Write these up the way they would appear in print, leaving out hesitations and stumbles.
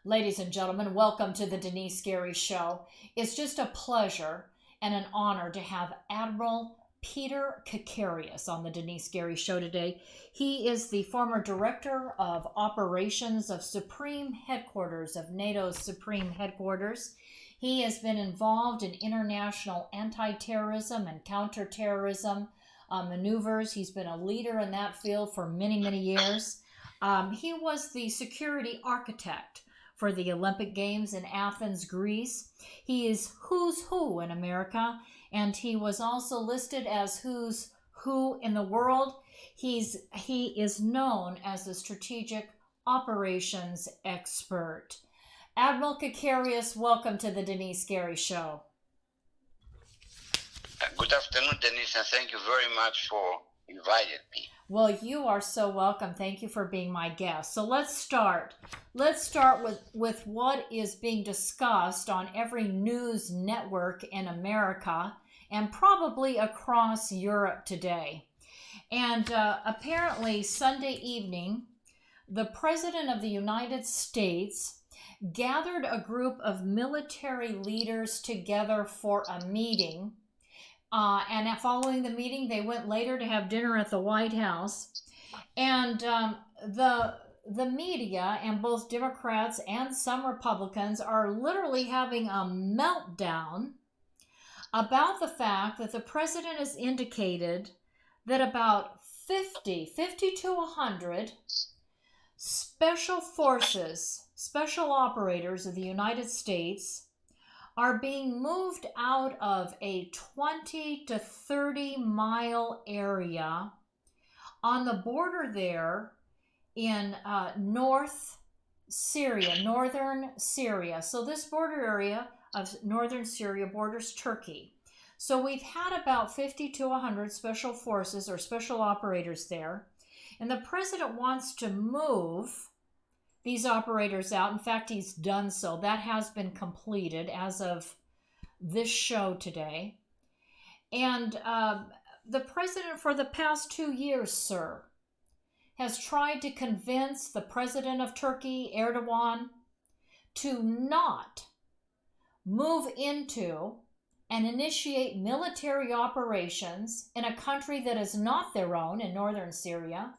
Ladies and gentlemen, welcome to the Denise Scary Show. It's just a pleasure and an honor to have Admiral Peter Kikaraeas on the Denise Scary Show today. He is the former Director of Operations of Supreme Headquarters of NATO's Supreme Headquarters. He has been involved in international anti-terrorism and counter-terrorism maneuvers. He's been a leader in that field for many, many years. He was the security architect for the Olympic Games in Athens, Greece. He is who's who in America, and he was also listed as who's who in the world. He is known as a strategic operations expert. Admiral Kikaraeas, welcome to the Denise Scary Show. Good afternoon, Denise, and thank you very much for inviting me. Well, you are so welcome. Thank you for being my guest. So let's start. Let's start with what is being discussed on every news network in America and probably across Europe today. And apparently Sunday evening, the President of the United States gathered a group of military leaders together for a meeting. And following the meeting, they went later to have dinner at the White House. And the media, and both Democrats and some Republicans, are literally having a meltdown about the fact that the president has indicated that about 50 to 100 special forces, special operators of the United States are being moved out of a 20 to 30 mile area on the border there in northern Syria. So this border area of northern Syria borders Turkey. So we've had about 50 to 100 special forces or special operators there. And the president wants to move these operators out. In fact, he's done so. That has been completed as of this show today. And the president for the past 2 years, sir, has tried to convince the president of Turkey, Erdogan, to not move into and initiate military operations in a country that is not their own in northern Syria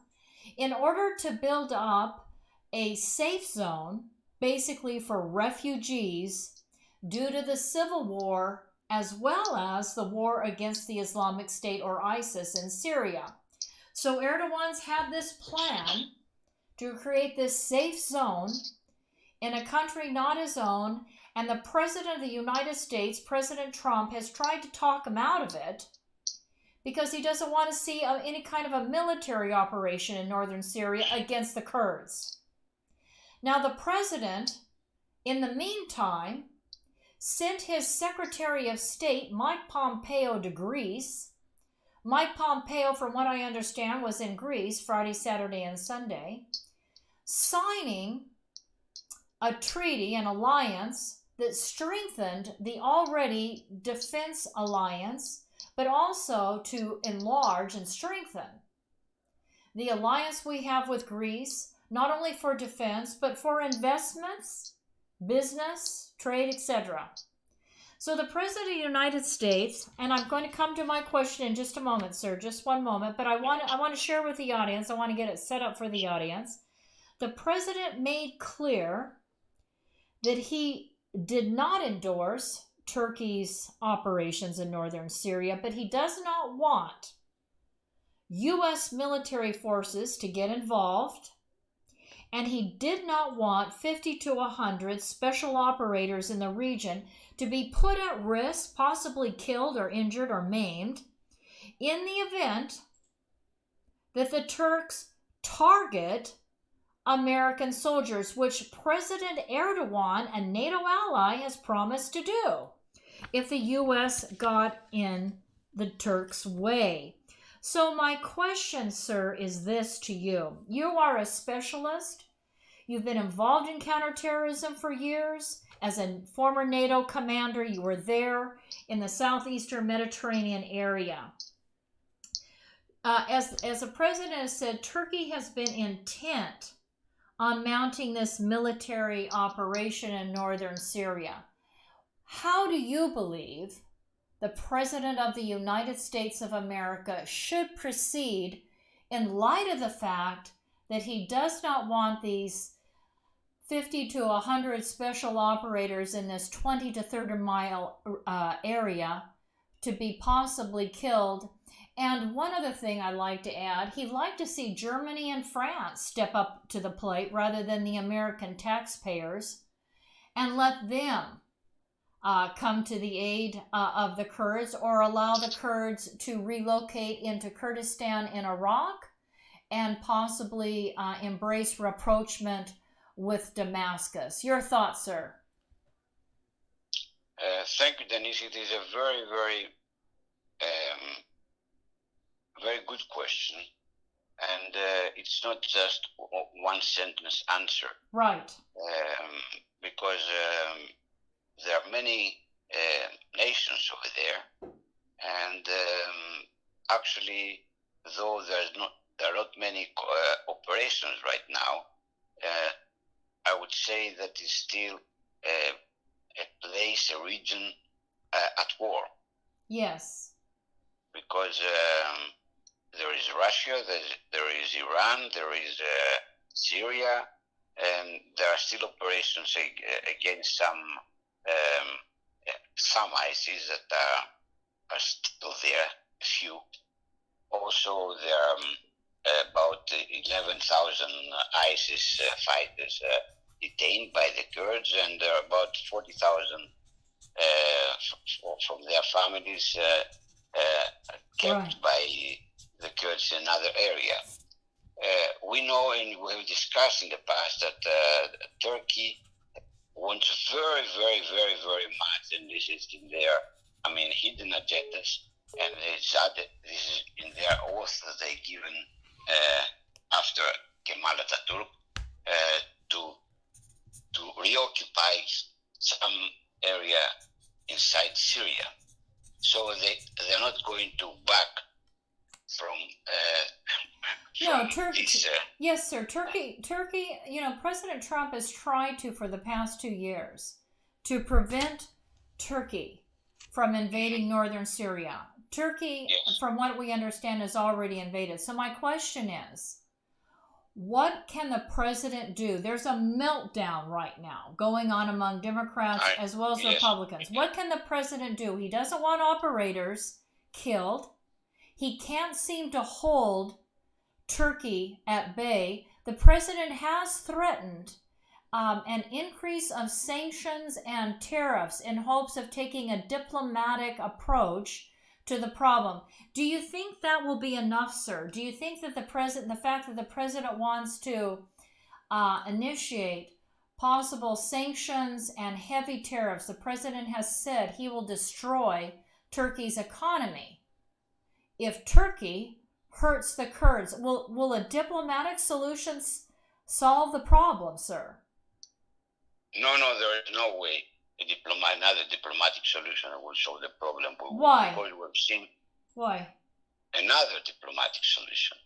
in order to build up a safe zone, basically for refugees, due to the civil war as well as the war against the Islamic State or ISIS in Syria. So Erdogan's had this plan to create this safe zone in a country not his own, and the President of the United States, President Trump, has tried to talk him out of it because he doesn't want to see any kind of a military operation in northern Syria against the Kurds. Now, the president, in the meantime, sent his Secretary of State, Mike Pompeo, to Greece. Mike Pompeo, from what I understand, was in Greece Friday, Saturday, and Sunday, signing a treaty, an alliance that strengthened the already defense alliance, but also to enlarge and strengthen the alliance we have with Greece, not only for defense, but for investments, business, trade, etc. So the President of the United States, and I'm going to come to my question in just a moment, sir, just one moment, but I want to share with the audience, I want to get it set up for the audience. The President made clear that he did not endorse Turkey's operations in northern Syria, but he does not want U.S. military forces to get involved, and he did not want 50 to 100 special operators in the region to be put at risk, possibly killed or injured or maimed, in the event that the Turks target American soldiers, which President Erdogan, a NATO ally, has promised to do if the U.S. got in the Turks' way. So my question, sir, is this to you. You are a specialist. You've been involved in counterterrorism for years. As a former NATO commander, you were there in the southeastern Mediterranean area. As the president has said, Turkey has been intent on mounting this military operation in northern Syria. How do you believe the President of the United States of America should proceed in light of the fact that he does not want these 50 to 100 special operators in this 20 to 30 mile area to be possibly killed? And one other thing I'd like to add, he'd like to see Germany and France step up to the plate rather than the American taxpayers and let them come to the aid of the Kurds, or allow the Kurds to relocate into Kurdistan in Iraq and possibly embrace rapprochement with Damascus. Your thoughts, sir? Thank you, Denice. It is a very, very good question, and it's not just one sentence answer. Right. Because there are many nations over there, and actually, though there are not many operations right now, I would say that it's still a place, a region at war. Yes. Because there is Russia, there is Iran, there is Syria, and there are still operations against some ISIS that are still there, a few. Also, there are about 11,000 ISIS fighters detained by the Kurds, and there are about 40,000 from their families kept by the Kurds in another area. We know, and we have discussed in the past, that Turkey wants very, very, very, very much, and this is in their, hidden agendas, and this is in their oath that they given after Kemal Atatürk to reoccupy some area inside Syria. So they're not going to back from Turkey. This, yes, sir. Turkey. President Trump has tried to, for the past 2 years, to prevent Turkey from invading northern Syria. Turkey, yes, from what we understand, has already invaded. So my question is, what can the president do? There's a meltdown right now going on among Democrats as well as Republicans. What can the president do? He doesn't want operators killed. He can't seem to hold Turkey at bay. The president has threatened an increase of sanctions and tariffs in hopes of taking a diplomatic approach to the problem. Do you think that will be enough, sir? Do you think that the fact that the president wants to initiate possible sanctions and heavy tariffs, the president has said he will destroy Turkey's economy if Turkey hurts the Kurds? Will a diplomatic solution solve the problem, sir? No, there is no way another diplomatic solution will solve the problem. Why? Because we've seen Why? another diplomatic solution,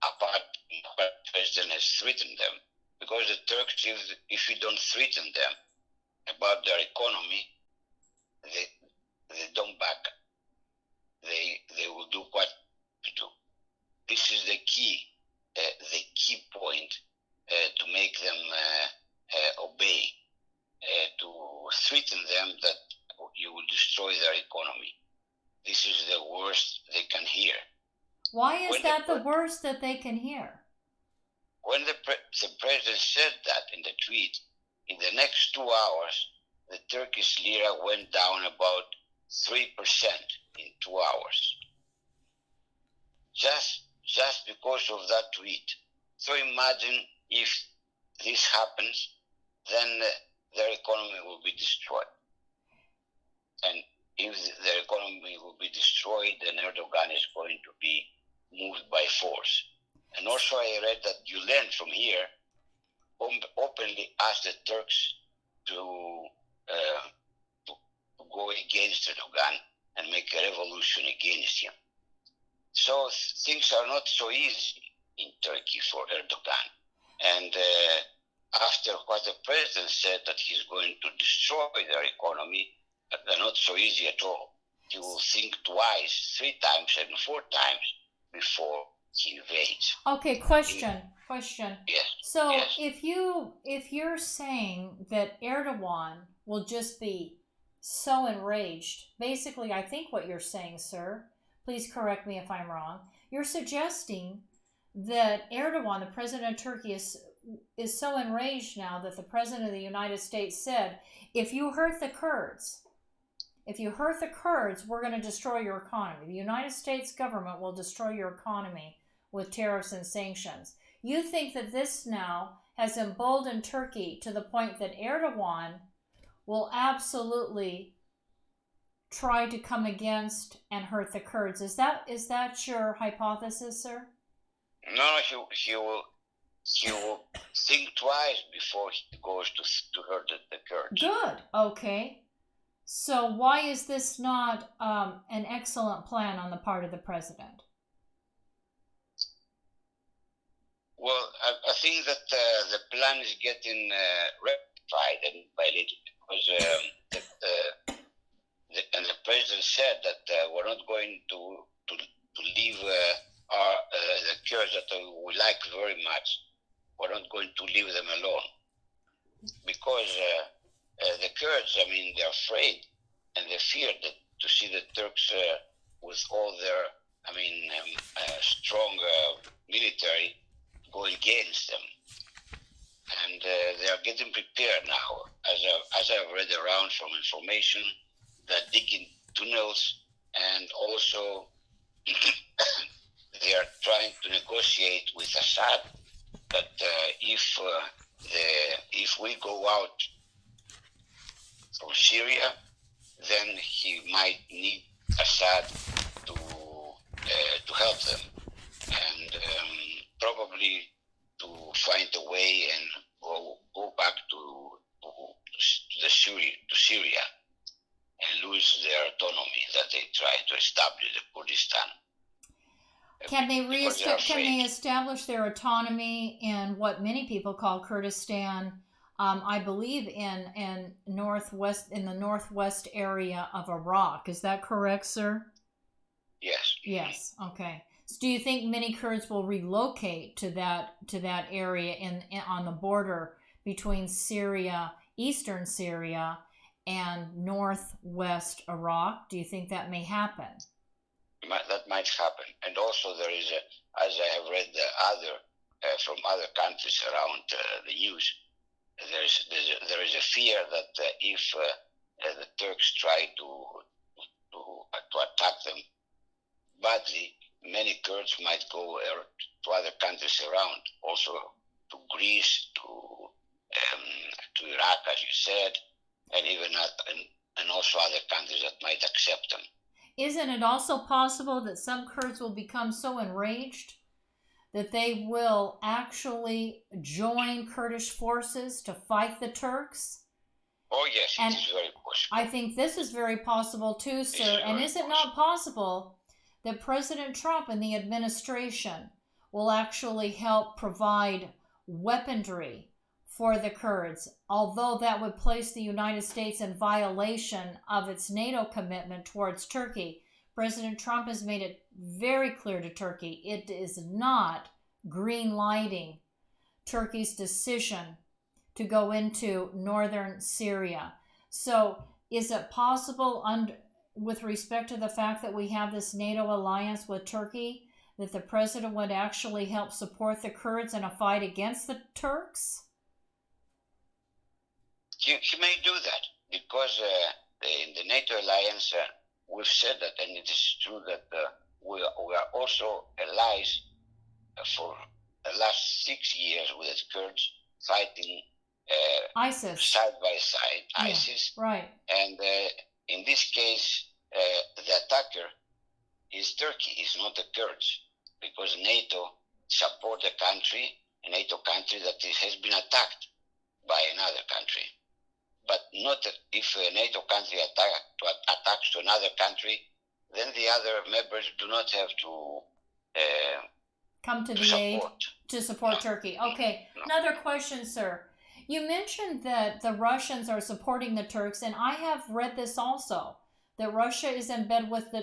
apart from what the president has threatened them. Because the Turks, if you don't threaten them about their economy, they don't back. They will do what to do. This is the key point to make them obey, to threaten them that you will destroy their economy. This is the worst they can hear. Why is that the worst that they can hear? When the president said that in the tweet, in the next 2 hours, the Turkish lira went down about 3% in 2 hours. Just because of that tweet. So imagine if this happens, then their economy will be destroyed. And if their economy will be destroyed, then Erdogan is going to be moved by force. And also I read that Gulen from here openly asked the Turks to go against Erdogan and make a revolution against him. So things are not so easy in Turkey for Erdogan. And after what the president said that he's going to destroy their economy, they're not so easy at all. He will think twice, 3 times, and 4 times before he invades. Okay, question. Yes. So yes. if you're saying that Erdogan will just be so enraged, basically I think what you're saying, sir, please correct me if I'm wrong, you're suggesting that Erdogan, the president of Turkey, is so enraged now that the president of the United States said, if you hurt the Kurds, we're going to destroy your economy. The United States government will destroy your economy with tariffs and sanctions. You think that this now has emboldened Turkey to the point that Erdogan will absolutely try to come against and hurt the Kurds. Is that your hypothesis, sir? No, he will think twice before he goes to hurt the Kurds. Good. Okay. So why is this not an excellent plan on the part of the president? Well, I think that the plan is getting rectified and violated because and the president said that we're not going to leave the Kurds that we like very much. We're not going to leave them alone because the Kurds, I mean, they're afraid and they fear that to see the Turks with all their, strong military go against them. And they are getting prepared now. As I've read around from information, they're digging tunnels and also they are trying to negotiate with Assad that if we go out from Syria, then he might need Assad to help them and probably to find a way and go back to Syria and lose their autonomy that they try to establish the Kurdistan. Can they establish their autonomy in what many people call Kurdistan? I believe in the northwest area of Iraq. Is that correct, sir? Yes. Yes. Okay. So do you think many Kurds will relocate to that area on the border between Syria, eastern Syria, and northwest Iraq? Do you think that may happen? That might happen. And also there is, as I have read from other countries around the news, there is a fear that if the Turks try to attack them badly, many Kurds might go to other countries around, also to Greece, to Iraq, as you said, and even and also other countries that might accept them. Isn't it also possible that some Kurds will become so enraged that they will actually join Kurdish forces to fight the Turks? Oh, yes, it is very possible. I think this is very possible too, sir. And is it not possible that President Trump and the administration will actually help provide weaponry for the Kurds, although that would place the United States in violation of its NATO commitment towards Turkey? President Trump has made it very clear to Turkey it is not green-lighting Turkey's decision to go into northern Syria. So is it possible, with respect to the fact that we have this NATO alliance with Turkey, that the president would actually help support the Kurds in a fight against the Turks? He may do that because in the NATO alliance, we've said that, and it is true that we are also allies for the last 6 years with the Kurds fighting ISIS side by side, ISIS. Right. And in this case, the attacker is Turkey, is not the Kurds, because NATO support a NATO country that has been attacked by another country. But not if a NATO country attacks to another country, then the other members do not have to come to to the aid support. to support No. Turkey. Okay, No. another question, sir. You mentioned that the Russians are supporting the Turks, and I have read this also, that Russia is in bed with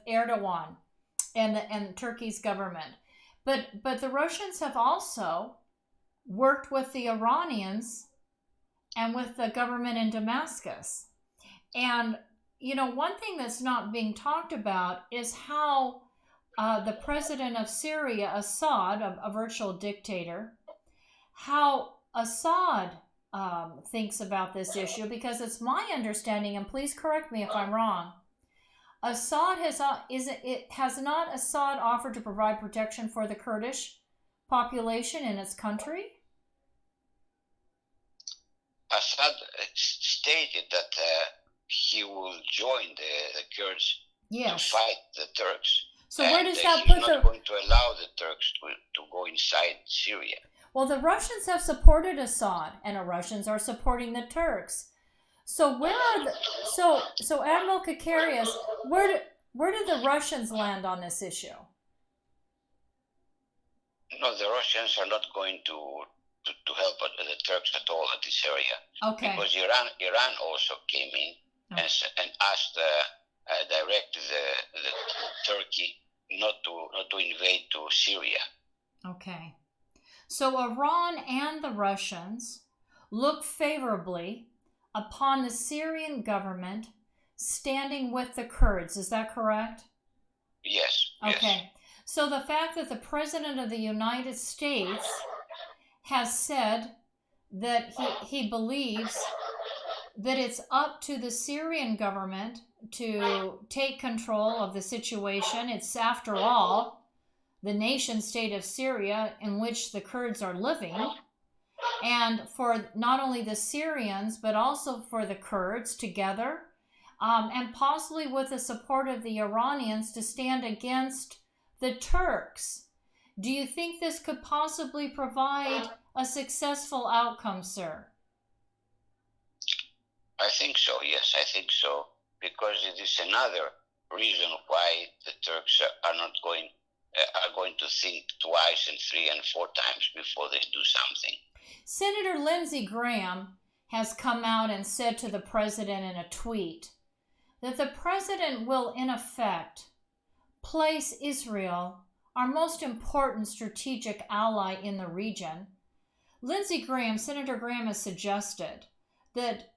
Erdogan and Turkey's government. But the Russians have also worked with the Iranians and with the government in Damascus. And, you know, one thing that's not being talked about is how the president of Syria, Assad, a virtual dictator, how Assad thinks about this issue, because it's my understanding, and please correct me if I'm wrong, Assad has not Assad offered to provide protection for the Kurdish population in its country? Assad stated that he will join the Kurds Yes. to fight the Turks. So where does that he's put not going to allow the Turks to go inside Syria. Well, the Russians have supported Assad, and the Russians are supporting the Turks. So where are the so Admiral Kikarias, where do the Russians land on this issue? No, the Russians are not going to help the Turks at all at this area. Okay. Because Iran also came in and asked directed the Turkey not to invade to Syria. Okay. So Iran and the Russians look favorably upon the Syrian government standing with the Kurds. Is that correct? Yes. Okay. Yes. So the fact that the President of the United States has said that he believes that it's up to the Syrian government to take control of the situation. It's, after all, the nation state of Syria in which the Kurds are living, and for not only the Syrians but also for the Kurds together, and possibly with the support of the Iranians, to stand against the Turks. Do you think this could possibly provide a successful outcome, sir? I think so, yes, I think so, because it is another reason why the Turks are going to think twice and 3 and 4 times before they do something. Senator Lindsey Graham has come out and said to the president in a tweet that the president will, in effect, place Israel, our most important strategic ally in the region. Senator Graham has suggested that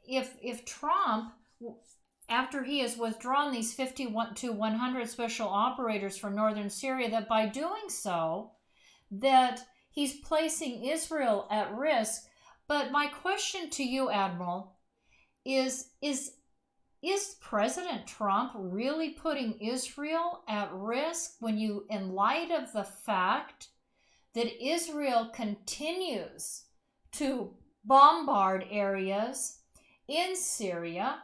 if Trump, after he has withdrawn these 50 to 100 special operators from northern Syria, that by doing so, that he's placing Israel at risk. But my question to you, Admiral, is President Trump really putting Israel at risk in light of the fact that Israel continues to bombard areas in Syria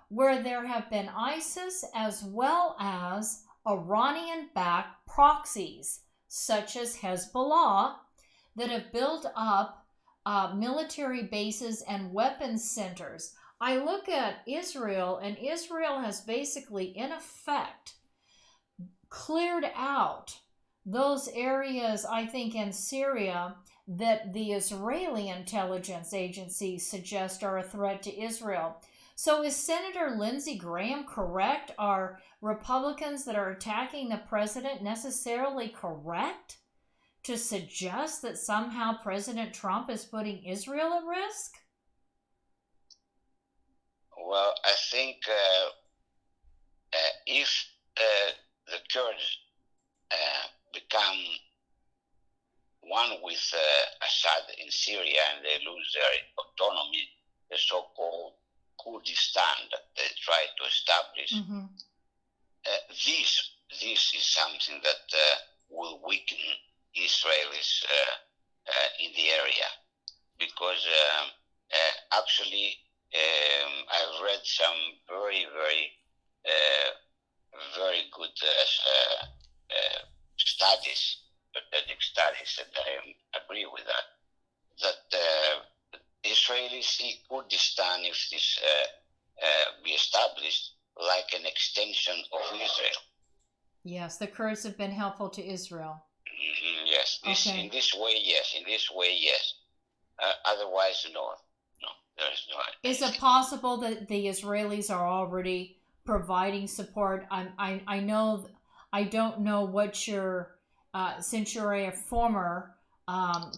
where there have been ISIS as well as Iranian-backed proxies such as Hezbollah that have built up military bases and weapons centers? I look at Israel, and Israel has basically, in effect, cleared out those areas, I think, in Syria that the Israeli intelligence agencies suggest are a threat to Israel. So is Senator Lindsey Graham correct? Are Republicans that are attacking the president necessarily correct to suggest that somehow President Trump is putting Israel at risk? Well, I think if the Kurds become one with Assad in Syria and they lose their autonomy, the so-called Kurdistan that they try to establish, this is something that will weaken Israelis in the area, because actually I've read some very, very, very good studies, strategic studies, and I agree with that Israelis see Kurdistan, if this be established, like an extension of Israel. Yes, the Kurds have been helpful to Israel. Yes, Okay. in this way, yes. In this way, yes. Otherwise, no. No, there is no. Is it possible that the Israelis are already providing support? I know, I don't know what your, since you're a former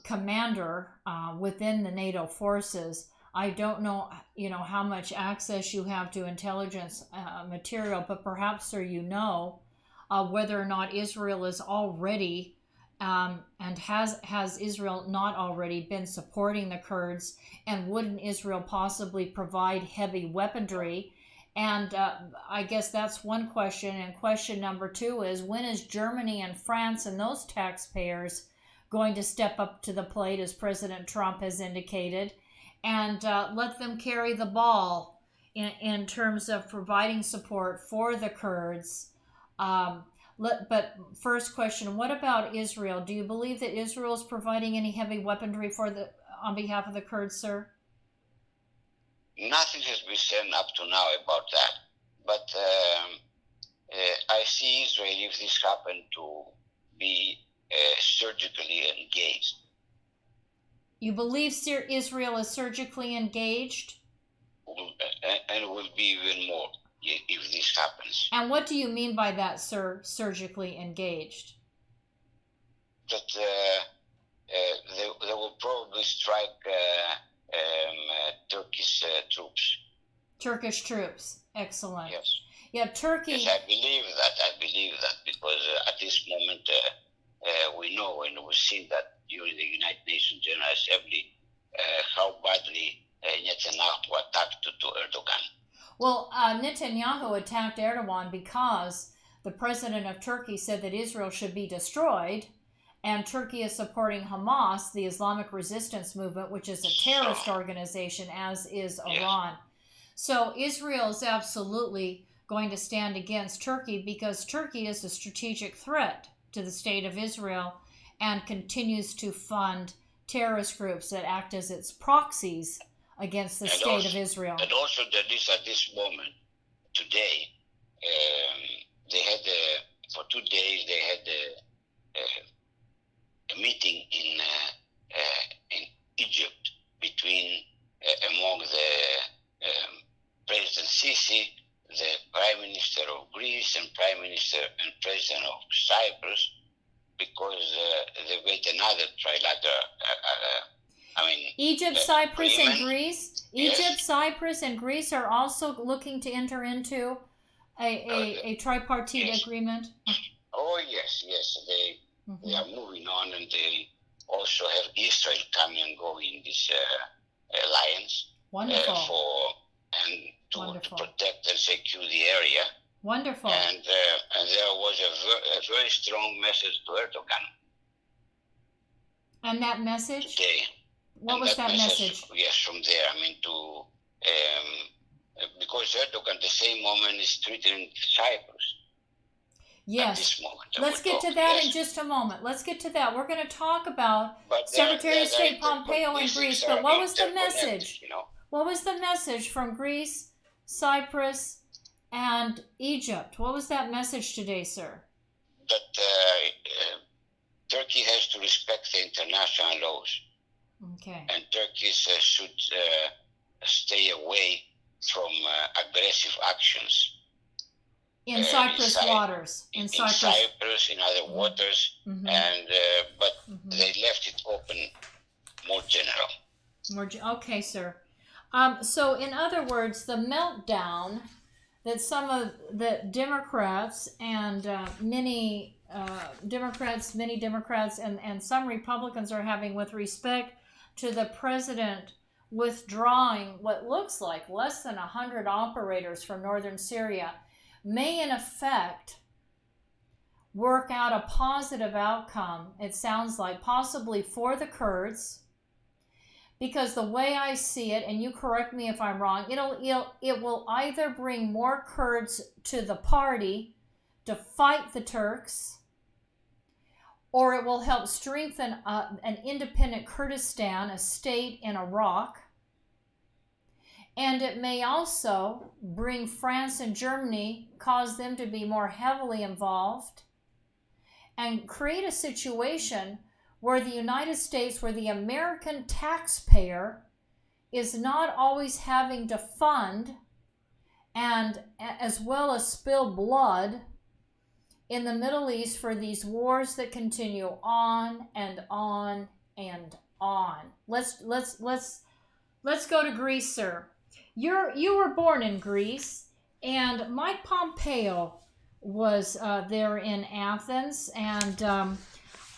commander within the NATO forces, I don't know, how much access you have to intelligence material, but perhaps, sir, whether or not Israel is already and has Israel not already been supporting the Kurds, and wouldn't Israel possibly provide heavy weaponry? And I guess that's one question. And question number two is, when is Germany and France and those taxpayers going to step up to the plate, as President Trump has indicated, and let them carry the ball in terms of providing support for the Kurds? But first question, what about Israel? Do you believe that Israel is providing any heavy weaponry on behalf of the Kurds, sir? Nothing has been said up to now about that. But I see Israel, if this happened, to be surgically engaged. You believe Israel is surgically engaged? And will be even more if this happens. And what do you mean by that, sir, surgically engaged? That they will probably strike Turkish troops. Turkish troops. Excellent. Yes. Yeah, Turkey. Yes, I believe that because at this moment we know and we've seen that during the United Nations General Assembly how badly Netanyahu attacked to Erdogan. Well, Netanyahu attacked Erdogan because the president of Turkey said that Israel should be destroyed, and Turkey is supporting Hamas, the Islamic Resistance Movement, which is a terrorist organization, as is Iran. So Israel is absolutely going to stand against Turkey because Turkey is a strategic threat to the state of Israel and continues to fund terrorist groups that act as its proxies against the state of Israel. And also that at this moment, today, they had, for 2 days, they had a meeting in Egypt between, among the President Sisi, the Prime Minister of Greece, and Prime Minister and President of Cyprus, because they made another trilateral. Egypt, Cyprus, and Greece. Yes. Egypt, Cyprus, and Greece are also looking to enter into a tripartite agreement. Oh yes, they are moving on, and they also have Israel coming and going in this alliance. Wonderful. To protect and secure the area. Wonderful. And there was a very strong message to Erdogan. And that message? Today. What was that message? Yes, from there. Because Erdogan at the same moment is threatening Cyprus. Yes. At this moment. Let's get to that in just a moment. Let's get to that. We're going to talk about Secretary of State Pompeo in Greece. But what was the message? What was the message from Greece, Cyprus, and Egypt? What was that message today, sir? That Turkey has to respect the international laws. Okay. And Turkey should stay away from aggressive actions. In Cyprus waters. In Cyprus, in other waters, and but they left it open, more general. Okay, sir. So, in other words, the meltdown that some of the Democrats and many Democrats and some Republicans are having with respect to the president withdrawing what looks like less than 100 operators from northern Syria may in effect work out a positive outcome, it sounds like, possibly for the Kurds, because the way I see it, and you correct me if I'm wrong, it will either bring more Kurds to the party to fight the Turks, or it will help strengthen an independent Kurdistan, a state in Iraq. And it may also bring France and Germany, cause them to be more heavily involved, and create a situation where the United States, where the American taxpayer is not always having to fund and as well as spill blood in the Middle East for these wars that continue on and on and on. Let's go to Greece, sir. You were born in Greece, and Mike Pompeo was there in Athens, and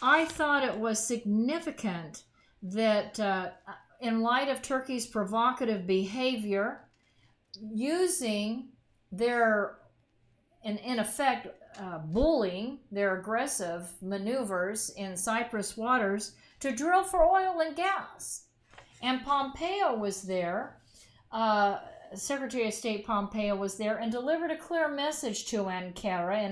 I thought it was significant that in light of Turkey's provocative behavior, using their, in effect, bullying, their aggressive maneuvers in Cyprus waters to drill for oil and gas. And Pompeo was there, Secretary of State Pompeo was there and delivered a clear message to Ankara in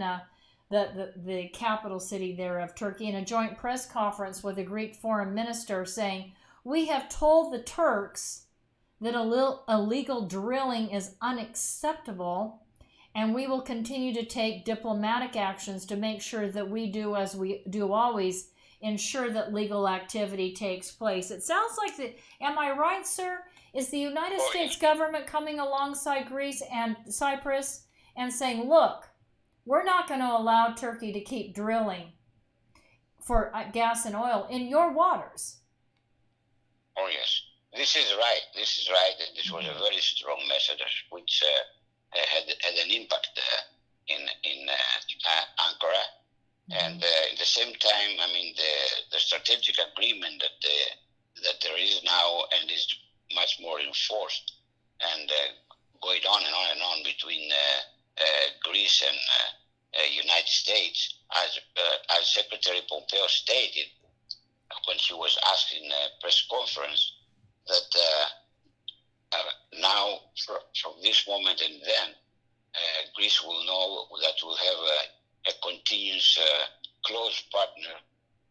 the capital city there of Turkey in a joint press conference with the Greek foreign minister, saying, "We have told the Turks that illegal drilling is unacceptable, and we will continue to take diplomatic actions to make sure that we do as we do always, ensure that legal activity takes place." It sounds like that. Am I right, sir? Is the United States government coming alongside Greece and Cyprus and saying, look, we're not going to allow Turkey to keep drilling for gas and oil in your waters? Oh, yes. This is right. This is right. And this was a very strong message which had an impact in Ankara. And at the same time, I mean, the strategic agreement that there is now and is much more enforced and going on and on and on between Greece and United States, as Secretary Pompeo stated when he was asked in a press conference, that now from this moment and then, Greece will know that we'll have a continuous close partner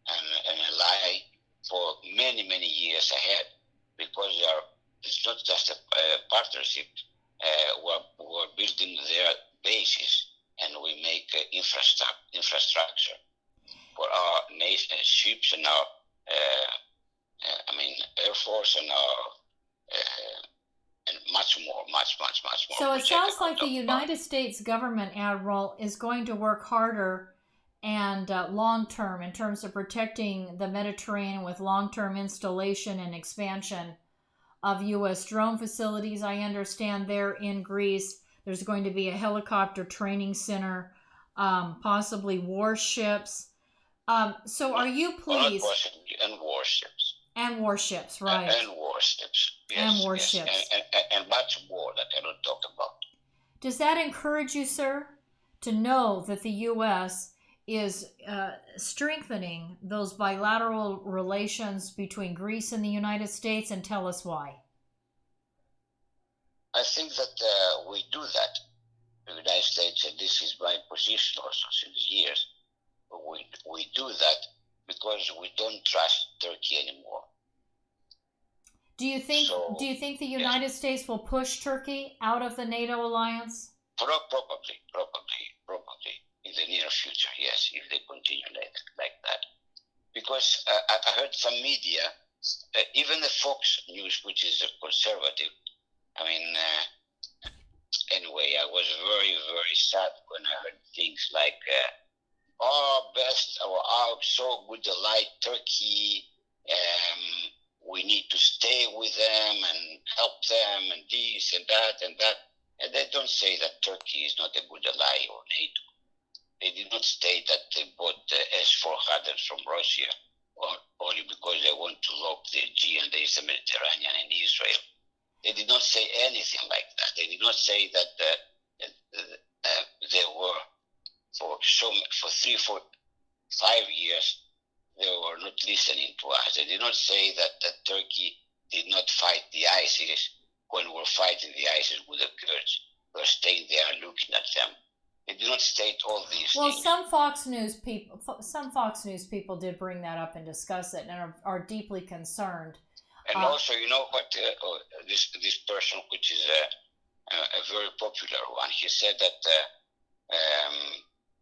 and an ally for many, many years ahead, because it's not just a partnership. We're building their bases, and we make infrastructure for our nation, ships, and our Air Force, and our and much more. So it sounds like the United States government, Admiral, is going to work harder and long-term in terms of protecting the Mediterranean with long-term installation and expansion of U.S. drone facilities. I understand there in Greece, there's going to be a helicopter training center, possibly warships. So are you pleased? And warships. And warships, right. And warships. Yes, and warships. Yes. And much more that I don't talk about. Does that encourage you, sir, to know that the U.S. is strengthening those bilateral relations between Greece and the United States? And tell us why. I think that we do that. The United States, and this is my position also since years, we do that because we don't trust Turkey anymore. Do you think the United States will push Turkey out of the NATO alliance? Probably in the near future, yes, if they continue like that. Because I heard some media, even the Fox News, which is conservative. Anyway, I was very, very sad when I heard things like, so good ally Turkey, we need to stay with them and help them and this and that and that. And they don't say that Turkey is not a good ally or NATO. They did not state that they bought the S-400 from Russia only because they want to lock the Aegean, the Eastern Mediterranean, and Israel. They did not say anything like that. They did not say that they were for 3, 4, 5 years they were not listening to us. They did not say that Turkey did not fight the ISIS when we were fighting the ISIS with the Kurds. We were staying there and looking at them. They did not state all these things. Some Fox News people did bring that up and discuss it, and are deeply concerned And also, you know what, this person, which is a very popular one, he said that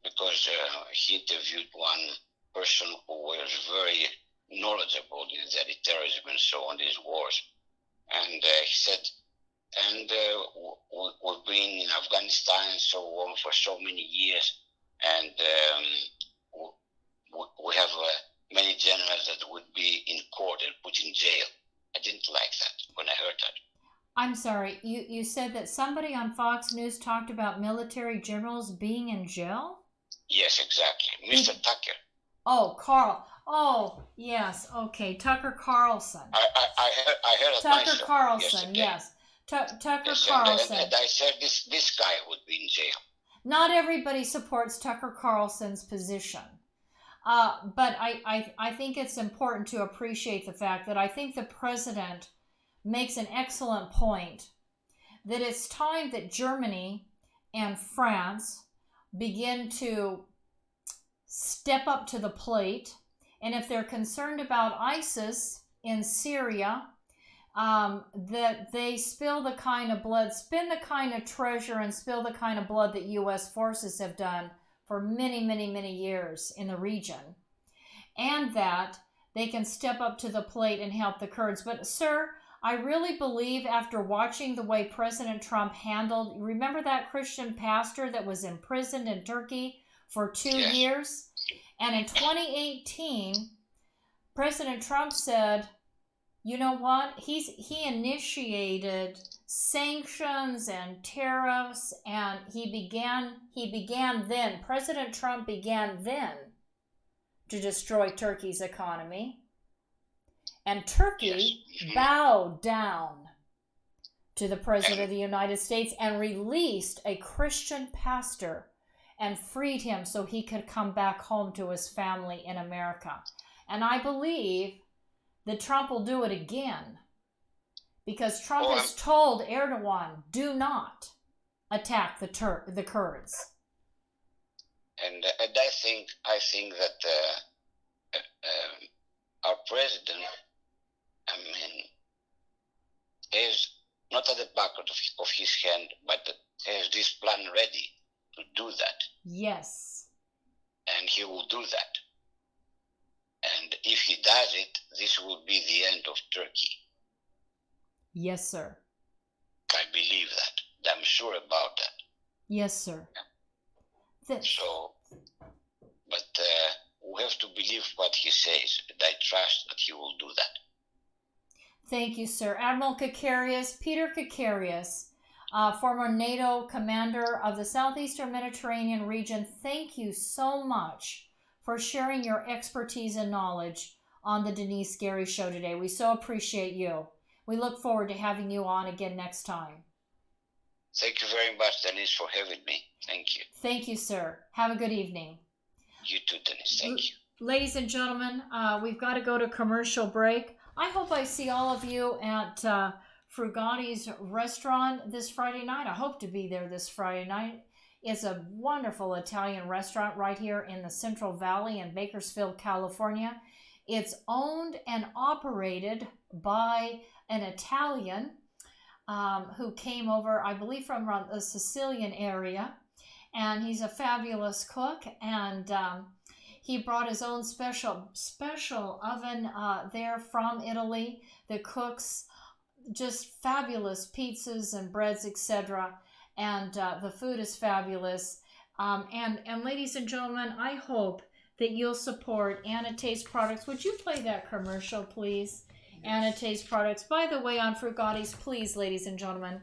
because he interviewed one person who was very knowledgeable in the terrorism and so on, these wars, and he said, and we've been in Afghanistan and so on for so many years, and we have many generals that would be in court and put in jail. I didn't like that when I heard that. I'm sorry, you said that somebody on Fox News talked about military generals being in jail? Yes, exactly. Mr. Tucker. Oh, Carl. Oh, yes. Okay, Tucker Carlson. I heard it Tucker myself Carlson, yesterday. yes. Tucker Yes, Carlson. and I said this guy would be in jail. Not everybody supports Tucker Carlson's position. But I think it's important to appreciate the fact that I think the president makes an excellent point that it's time that Germany and France begin to step up to the plate. And if they're concerned about ISIS in Syria, that they spill the kind of blood, spend the kind of treasure, and spill the kind of blood that U.S. forces have done for many, many, many years in the region. And that they can step up to the plate and help the Kurds. But, sir, I really believe after watching the way President Trump handled, remember that Christian pastor that was imprisoned in Turkey for 2 years? And in 2018, President Trump said, you know what? He initiated sanctions and tariffs, and President Trump began then to destroy Turkey's economy. And Turkey bowed down to the President of the United States and released a Christian pastor and freed him so he could come back home to his family in America. And I believe that Trump will do it again, because Trump has told Erdogan, do not attack the Kurds. And I think that our president, is not at the back of his hand, but has this plan ready to do that. Yes. And he will do that. And if he does it, this will be the end of Turkey. Yes, sir. I believe that. I'm sure about that. Yes, sir. So, but we have to believe what he says, and I trust that he will do that. Thank you, sir. Admiral Kikarias, Peter Kikarias, former NATO Commander of the Southeastern Mediterranean region, thank you so much for sharing your expertise and knowledge on the Denice Gary Show today. We so appreciate you. We look forward to having you on again next time. Thank you very much, Denice, for having me. Thank you. Thank you, sir. Have a good evening. You too, Denice. Thank you. Ladies and gentlemen, we've got to go to commercial break. I hope I see all of you at Frugatti's restaurant this Friday night. I hope to be there this Friday night. It's a wonderful Italian restaurant right here in the Central Valley in Bakersfield, California. It's owned and operated by an Italian who came over, I believe, from the Sicilian area. And he's a fabulous cook, and he brought his own special oven there from Italy that cooks just fabulous pizzas and breads, etc. And the food is fabulous. And ladies and gentlemen, I hope that you'll support Anna Taste Products. Would you play that commercial, please? Yes. Anna Taste Products. By the way, on Frugatti's, please, ladies and gentlemen,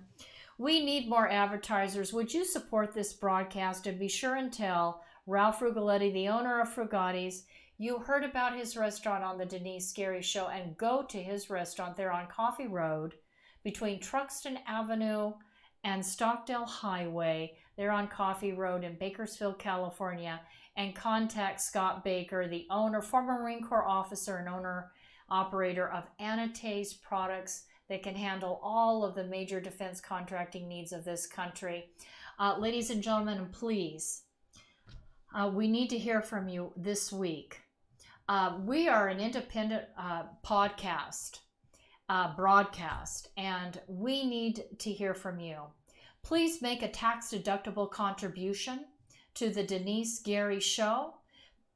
we need more advertisers. Would you support this broadcast and be sure and tell Ralph Frugaletti, the owner of Frugatti's, you heard about his restaurant on the Denice Gary Show, and go to his restaurant there on Coffee Road between Truxton Avenue and Stockdale Highway. They're on Coffee Road in Bakersfield, California, and contact Scott Baker, the owner, former Marine Corps officer and owner-operator of Anna Taste Products, that can handle all of the major defense contracting needs of this country. Ladies and gentlemen, please, we need to hear from you this week. We are an independent podcast, broadcast, and we need to hear from you. Please make a tax-deductible contribution to the Denise Gary Show.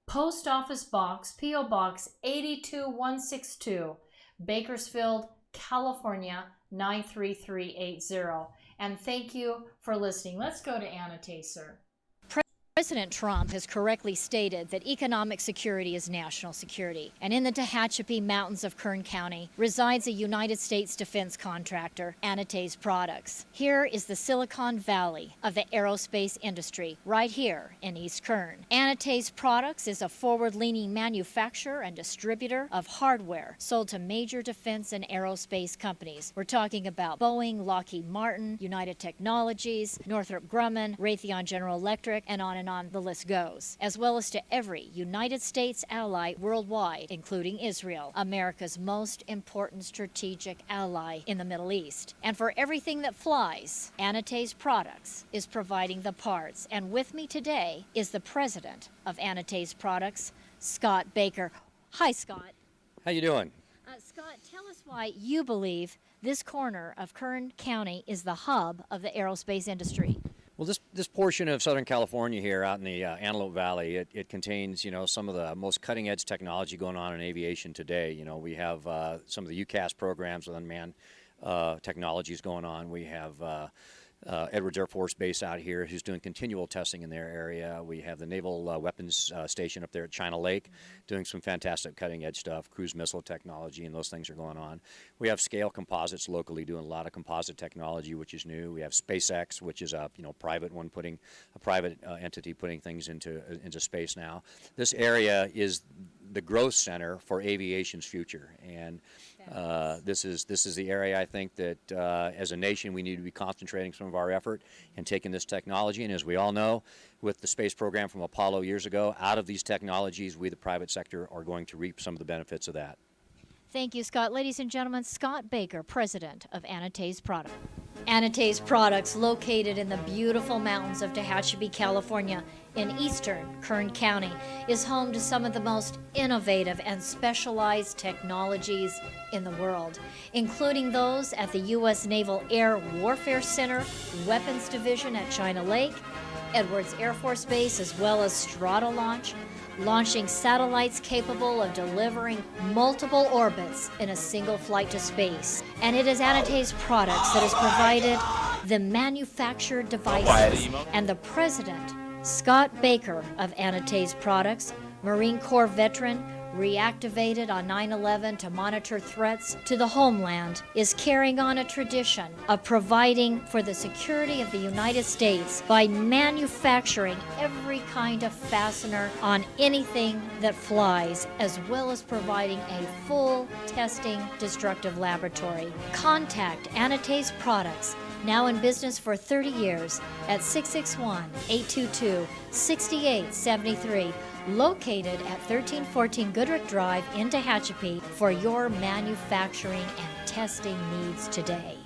Post Office Box, P.O. Box 82162, Bakersfield, California 93380. And thank you for listening. Let's go to Anna Taser. President Trump has correctly stated that economic security is national security, and in the Tehachapi Mountains of Kern County resides a United States defense contractor, Denice Products. Here is the Silicon Valley of the aerospace industry, right here in East Kern. Denice Products is a forward-leaning manufacturer and distributor of hardware sold to major defense and aerospace companies. We're talking about Boeing, Lockheed Martin, United Technologies, Northrop Grumman, Raytheon General Electric, and on the list goes, as well as to every United States ally worldwide, including Israel, America's most important strategic ally in the Middle East. And for everything that flies, Denice Products is providing the parts. And with me today is the president of Denice Products, Scott Baker. Hi, Scott. How you doing? Scott, tell us why you believe this corner of Kern County is the hub of the aerospace industry. Well, this portion of Southern California here out in the Antelope Valley, it contains, some of the most cutting-edge technology going on in aviation today. We have some of the UCAS programs with unmanned technologies going on. We have Edwards Air Force Base out here who's doing continual testing in their area. We have the Naval Weapons Station up there at China Lake doing some fantastic cutting-edge stuff, cruise missile technology, and those things are going on. We have Scale Composites locally doing a lot of composite technology, which is new. We have SpaceX, which is a private one, putting a private entity putting things into space now. This area is the growth center for aviation's future, and this is the area I think that as a nation we need to be concentrating some of our effort and taking this technology. And as we all know, with the space program from Apollo years ago, out of these technologies, we the private sector are going to reap some of the benefits of that. Thank you, Scott. Ladies and gentlemen, Scott Baker, president of Denice Products. Denice Products, located in the beautiful mountains of Tehachapi, California, in eastern Kern County, is home to some of the most innovative and specialized technologies in the world, including those at the U.S. Naval Air Warfare Center Weapons Division at China Lake, Edwards Air Force Base, as well as Stratolaunch, launching satellites capable of delivering multiple orbits in a single flight to space. And it is Denice Products that has provided the manufactured devices. And the president, Scott Baker of Denice Products, Marine Corps veteran, reactivated on 9/11 to monitor threats to the homeland, is carrying on a tradition of providing for the security of the United States by manufacturing every kind of fastener on anything that flies, as well as providing a full testing destructive laboratory. Contact Denice Products, now in business for 30 years, at 661-822-6873. Located at 1314 Goodrich Drive in Tehachapi for your manufacturing and testing needs today.